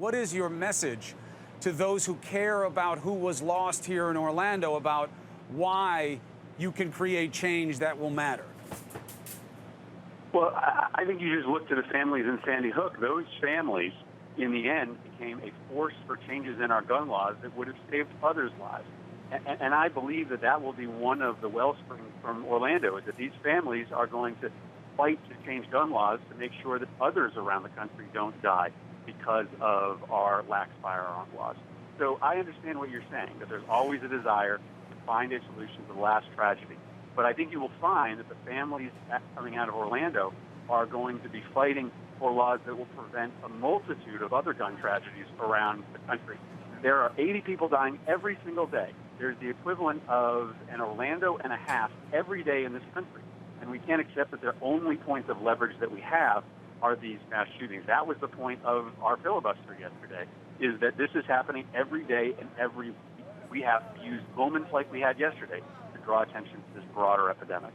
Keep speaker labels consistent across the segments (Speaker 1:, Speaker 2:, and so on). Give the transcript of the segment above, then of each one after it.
Speaker 1: what is your message to those who care about who was lost here in Orlando about why you can create change that will matter?
Speaker 2: Well, I think you just look to the families in Sandy Hook. Those families, in the end, became a force for changes in our gun laws that would have saved others' lives. And I believe that that will be one of the wellsprings from Orlando, is that these families are going to fight to change gun laws to make sure that others around the country don't die because of our lax firearm laws. So I understand what you're saying, that there's always a desire to find a solution to the last tragedy. But I think you will find that the families coming out of Orlando are going to be fighting for laws that will prevent a multitude of other gun tragedies around the country. There are 80 people dying every single day. There's the equivalent of an Orlando and a half every day in this country. And we can't accept that the only points of leverage that we have are these mass shootings. That was the point of our filibuster yesterday, is that this is happening every day and every week. We have to use moments like we had yesterday to draw attention to this broader epidemic.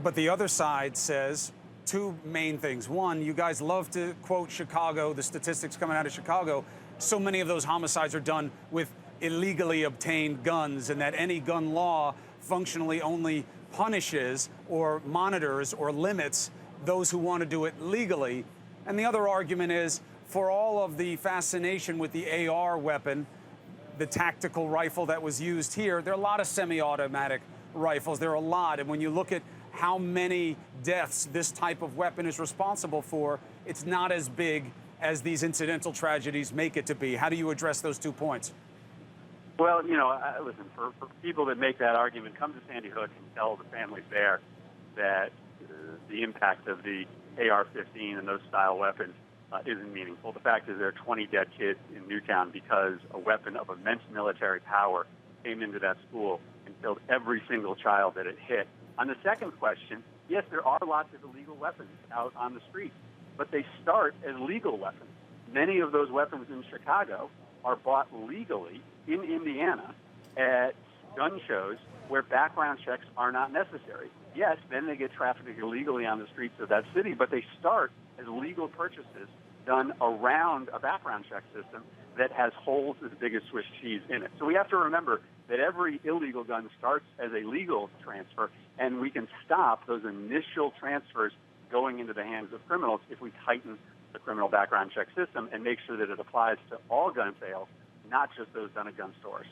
Speaker 1: But the other side says two main things. One, you guys love to quote Chicago, the statistics coming out of Chicago. So many of those homicides are done with illegally obtained guns, and that any gun law functionally only punishes or monitors or limits those who want to do it legally. And the other argument is, for all of the fascination with the AR weapon, the tactical rifle that was used here, there are a lot of semi-automatic rifles. There are a lot. And when you look at how many deaths this type of weapon is responsible for, it's not as big as these incidental tragedies make it to be. How do you address those 2 points?
Speaker 2: Well, listen, for people that make that argument, come to Sandy Hook and tell the families there that the impact of the AR-15 and those style weapons isn't meaningful. The fact is there are 20 dead kids in Newtown because a weapon of immense military power came into that school and killed every single child that it hit. On the second question, yes, there are lots of illegal weapons out on the streets, but they start as legal weapons. Many of those weapons in Chicago are bought legally in Indiana at gun shows where background checks are not necessary. Yes, then they get trafficked illegally on the streets of that city, but they start as legal purchases done around a background check system that has holes as big as Swiss cheese in it. So we have to remember that every illegal gun starts as a legal transfer, and we can stop those initial transfers going into the hands of criminals if we tighten the criminal background check system and make sure that it applies to all gun sales, not just those done at gun stores.